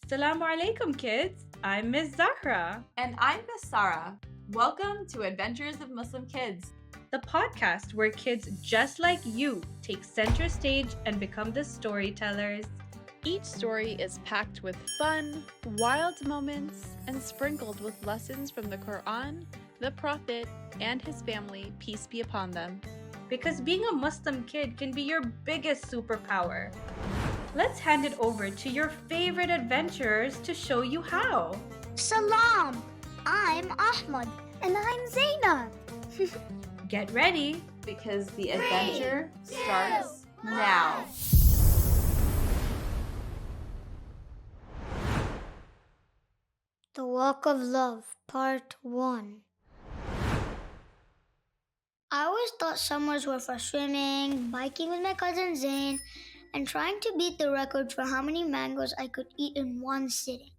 Assalamu alaikum, kids. I'm Miss Zahra, And I'm Miss Sarah. Welcome to Adventures of Muslim Kids. the podcast where kids just like you take center stage and become the storytellers. Each story is packed with fun, wild moments, and sprinkled with lessons from the Quran, the Prophet, and his family, peace be upon them. Because being a Muslim kid can be your biggest superpower. Let's hand it over to your favorite adventurers to show you how. Salam! I'm Ahmed. And I'm Zainab. Get ready. Because the adventure starts now. The Walk of Love, Part 1. I always thought summers were for swimming, biking with my cousin Zain, and trying to beat the record for how many mangoes I could eat in one sitting.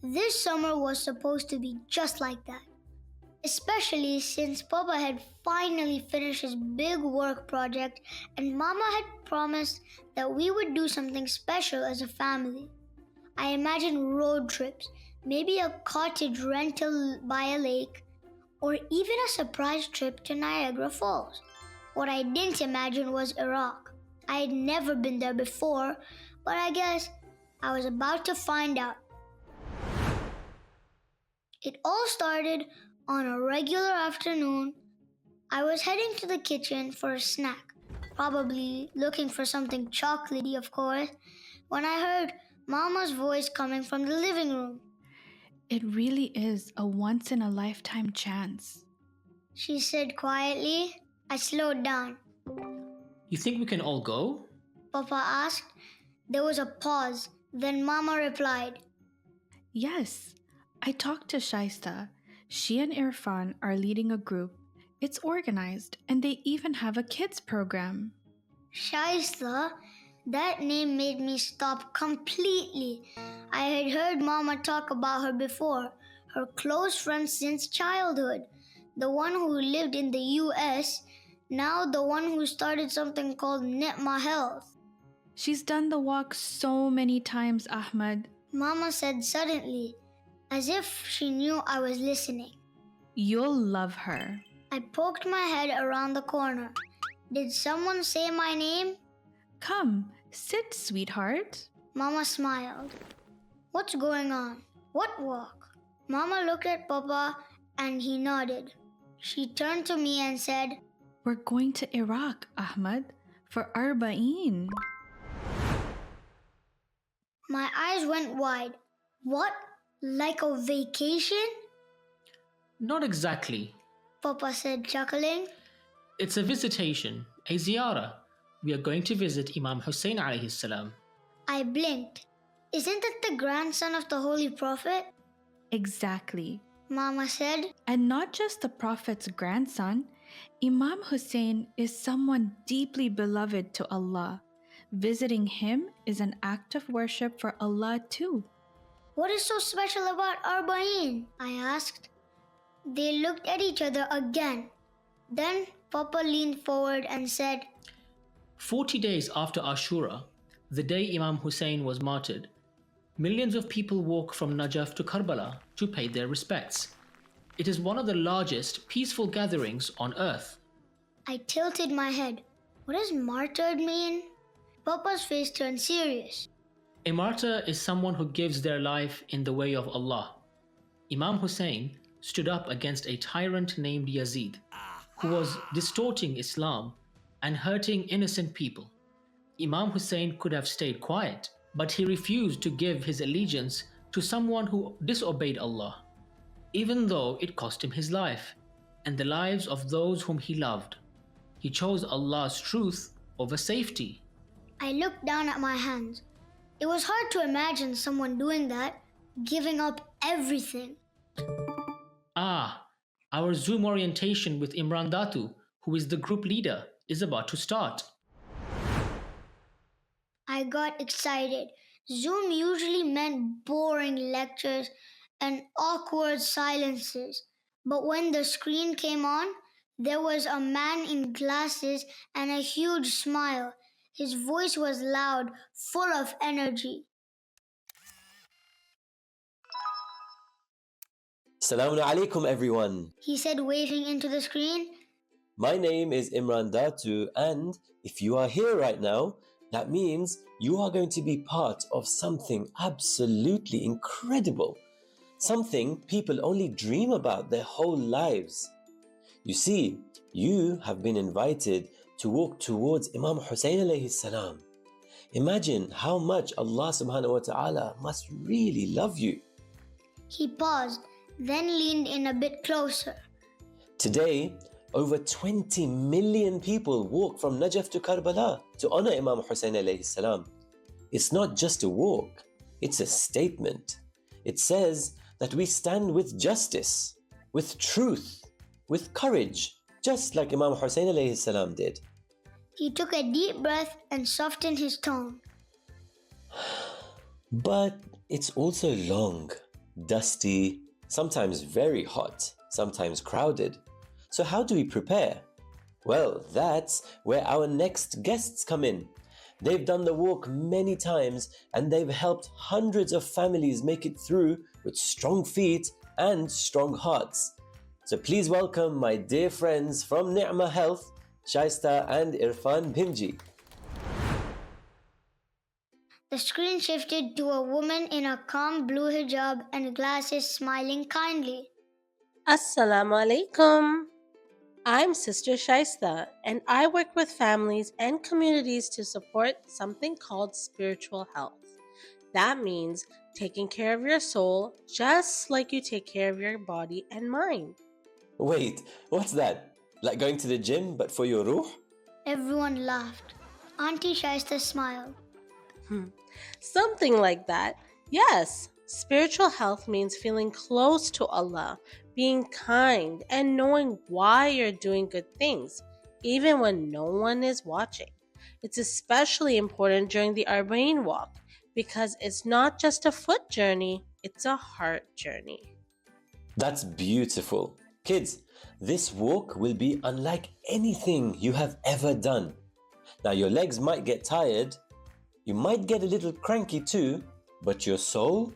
This summer was supposed to be just like that. Especially since Papa had finally finished his big work project and Mama had promised that we would do something special as a family. I imagined road trips, maybe a cottage rental by a lake, or even a surprise trip to Niagara Falls. What I didn't imagine was Iraq. I had never been there before, but I guess I was about to find out. It all started on a regular afternoon. I was heading to the kitchen for a snack, probably looking for something chocolatey, of course, when I heard Mama's voice coming from the living room. It really is a once-in-a-lifetime chance. She said quietly. I slowed down. You think we can all go? Papa asked. There was a pause. Then Mama replied. Yes, I talked to Shaista. She and Irfaan are leading a group. It's organized, and they even have a kids program. Shaista? That name made me stop completely. I had heard Mama talk about her before, her close friend since childhood, the one who lived in the US, now the one who started something called Nitma Health. She's done the walk so many times, Ahmed. Mama said suddenly, as if she knew I was listening. You'll love her. I poked my head around the corner. Did someone say my name? Come, sit, sweetheart. Mama smiled. What's going on? What walk? Mama looked at Papa and he nodded. She turned to me and said, We're going to Iraq, Ahmed, for Arbaeen. My eyes went wide. What? Like a vacation? Not exactly. Papa said, chuckling. It's a visitation, a ziyarah. We are going to visit Imam Hussain alayhi salam. I blinked. Isn't it the grandson of the Holy Prophet? Exactly. Mama said. And not just the Prophet's grandson, Imam Hussain is someone deeply beloved to Allah. Visiting him is an act of worship for Allah too. What is so special about Arba'in? I asked. They looked at each other again. Then Papa leaned forward and said, 40 days after Ashura, the day Imam Hussain was martyred, millions of people walk from Najaf to Karbala to pay their respects. It is one of the largest peaceful gatherings on earth. I tilted my head. What does martyred mean? Papa's face turned serious. A martyr is someone who gives their life in the way of Allah. Imam Hussain stood up against a tyrant named Yazid, who was distorting Islam and hurting innocent people. Imam Hussain could have stayed quiet, but he refused to give his allegiance to someone who disobeyed Allah, even though it cost him his life and the lives of those whom he loved. He chose Allah's truth over safety. I looked down at my hands. It was hard to imagine someone doing that, giving up everything. Our Zoom orientation with Imran Datoo, who is the group leader, is about to start. I got excited. Zoom usually meant boring lectures and awkward silences. But when the screen came on, there was a man in glasses and a huge smile. His voice was loud, full of energy. Assalamu alaikum, everyone. he said, waving into the screen. My name is Imran Datoo, and if you are here right now, that means you are going to be part of something absolutely incredible. Something people only dream about their whole lives. You see, you have been invited to walk towards Imam Hussain alayhi salam. Imagine how much Allah subhanahu wa ta'ala must really love you. He paused, then leaned in a bit closer. Today, over 20 million people walk from Najaf to Karbala to honor Imam Hussain alayhi salam. It's not just a walk, it's a statement. It says that we stand with justice, with truth, with courage, just like Imam Hussain alayhi salam did. He took a deep breath and softened his tone. But it's also long, dusty, sometimes very hot, sometimes crowded. So how do we prepare? Well, that's where our next guests come in. They've done the walk many times and they've helped hundreds of families make it through with strong feet and strong hearts. So please welcome my dear friends from Ni'mah Health, Shaista and Irfaan Bhinji. The screen shifted to a woman in a calm blue hijab and glasses smiling kindly. Assalamu alaikum. I'm Sister Shaista, and I work with families and communities to support something called spiritual health. That means taking care of your soul just like you take care of your body and mind. Wait, what's that? Like going to the gym but for your ruh? Everyone laughed. Auntie Shaista smiled. Something like that. Yes, spiritual health means feeling close to Allah, being kind, and knowing why you're doing good things, even when no one is watching. It's especially important during the Arbaeen walk because it's not just a foot journey, it's a heart journey. That's beautiful. Kids, this walk will be unlike anything you have ever done. Now, your legs might get tired, you might get a little cranky too, but your soul,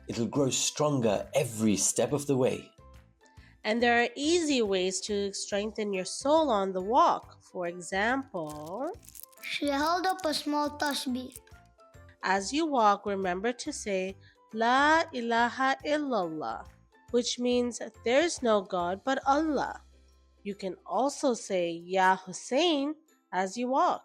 it'll grow stronger every step of the way. And there are easy ways to strengthen your soul on the walk. For example, She held up a small tasbih. as you walk, remember to say, La ilaha illallah, which means there's no God but Allah. You can also say, Ya Hussain, as you walk.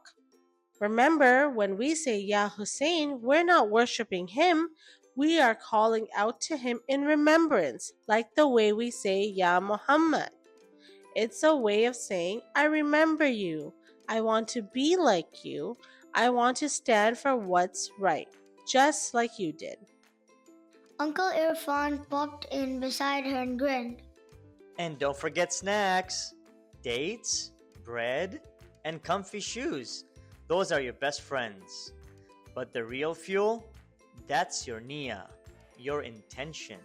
Remember, when we say Ya Hussain, we're not worshipping him, we are calling out to him in remembrance, like the way we say Ya Muhammad. It's a way of saying, I remember you, I want to be like you, I want to stand for what's right, just like you did. Uncle Irfaan popped in beside her and grinned. And don't forget snacks, dates, bread, and comfy shoes. Those are your best friends. But the real fuel, that's your niyyah, your intention.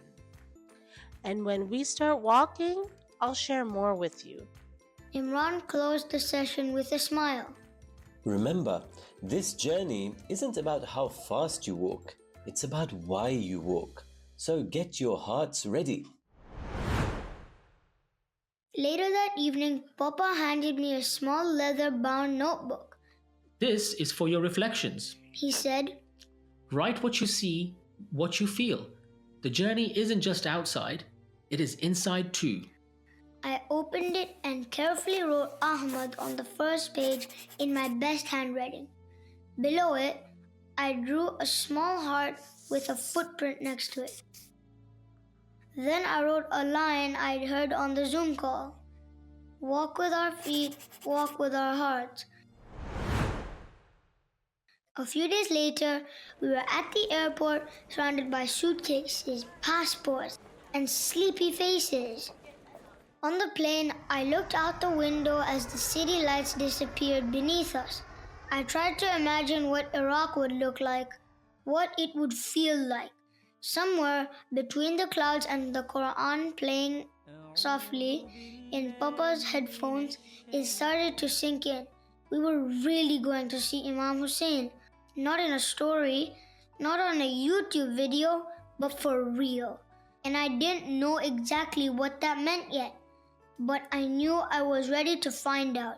And when we start walking, I'll share more with you. Imran closed the session with a smile. Remember, this journey isn't about how fast you walk, it's about why you walk. So get your hearts ready. Later that evening, Papa handed me a small leather-bound notebook. This is for your reflections. He said, Write what you see, what you feel. The journey isn't just outside, it is inside too. I opened it and carefully wrote Ahmed on the first page in my best handwriting. Below it, I drew a small heart with a footprint next to it. Then I wrote a line I'd heard on the Zoom call. Walk with our feet, walk with our hearts. A few days later, we were at the airport surrounded by suitcases, passports, and sleepy faces. On the plane, I looked out the window as the city lights disappeared beneath us. I tried to imagine what Iraq would look like, what it would feel like. Somewhere between the clouds and the Quran playing softly in Papa's headphones, it started to sink in. We were really going to see Imam Hussain. Not in a story, not on a YouTube video, but for real. and I didn't know exactly what that meant yet, but I knew I was ready to find out.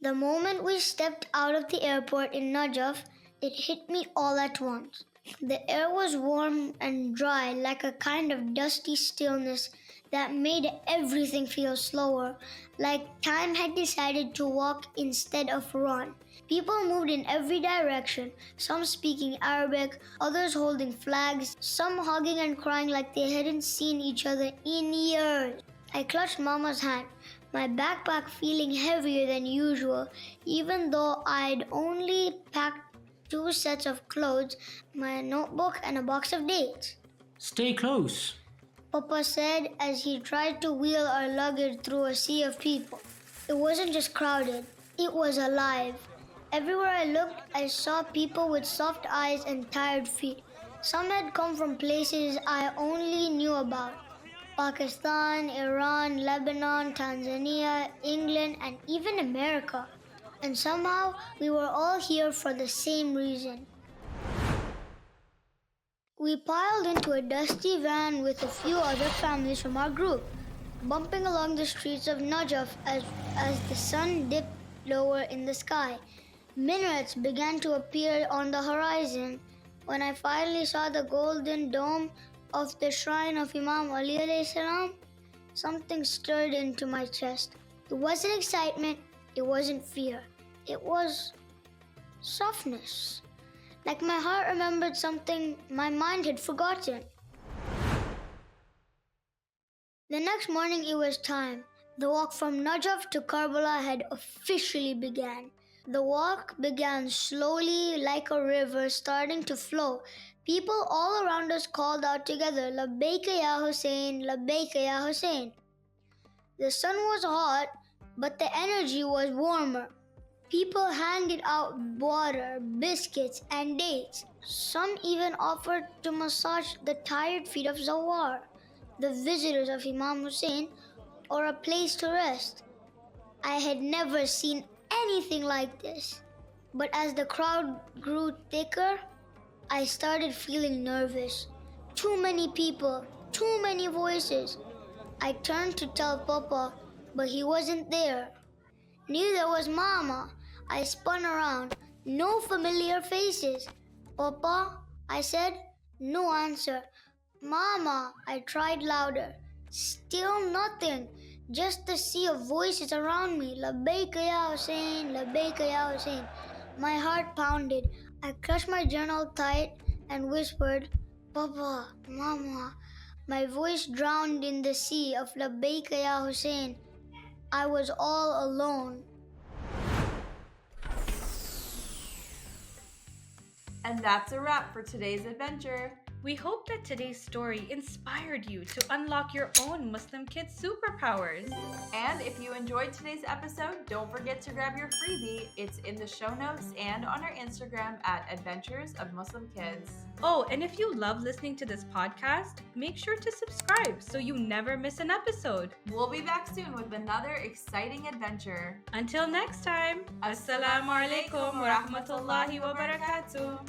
The moment we stepped out of the airport in Najaf, it hit me all at once. The air was warm and dry, like a kind of dusty stillness that made everything feel slower, like time had decided to walk instead of run. People moved in every direction, some speaking Arabic, others holding flags, some hugging and crying like they hadn't seen each other in years. I clutched Mama's hand, my backpack feeling heavier than usual, even though I'd only packed 2 sets of clothes, my notebook, and a box of dates. Stay close. Papa said as he tried to wheel our luggage through a sea of people. It wasn't just crowded, it was alive. Everywhere I looked, I saw people with soft eyes and tired feet. Some had come from places I only knew about. Pakistan, Iran, Lebanon, Tanzania, England, and even America. And somehow, we were all here for the same reason. We piled into a dusty van with a few other families from our group, bumping along the streets of Najaf as the sun dipped lower in the sky. Minarets began to appear on the horizon. When I finally saw the golden dome of the shrine of Imam Ali alayhi salam, something stirred into my chest. It wasn't excitement, it wasn't fear. It was softness. Like my heart remembered something my mind had forgotten. The next morning it was time. The walk from Najaf to Karbala had officially begun. The walk began slowly like a river starting to flow. People all around us called out together, Labbaika ya Hussain, Labbaika ya Hussain. The sun was hot, but the energy was warmer. People handed out water, biscuits, and dates. Some even offered to massage the tired feet of Zawar, the visitors of Imam Hussain, or a place to rest. I had never seen anything like this. But as the crowd grew thicker, I started feeling nervous. Too many people, too many voices. I turned to tell Papa, but he wasn't there. Neither was Mama. I spun around. No familiar faces. Papa, I said. No answer. Mama, I tried louder. Still nothing. Just the sea of voices around me. Labbaika ya Hussain, Labbaika ya Hussain. My heart pounded. I clutched my journal tight and whispered, Papa, Mama. My voice drowned in the sea of Labbaika ya Hussain. I was all alone. And that's a wrap for today's adventure. We hope that today's story inspired you to unlock your own Muslim kid superpowers. And if you enjoyed today's episode, don't forget to grab your freebie. It's in the show notes and on our Instagram at Adventures of Muslim Kids. Oh, and if you love listening to this podcast, make sure to subscribe so you never miss an episode. We'll be back soon with another exciting adventure. Until next time, Assalamu alaikum wa rahmatullahi wa barakatuh.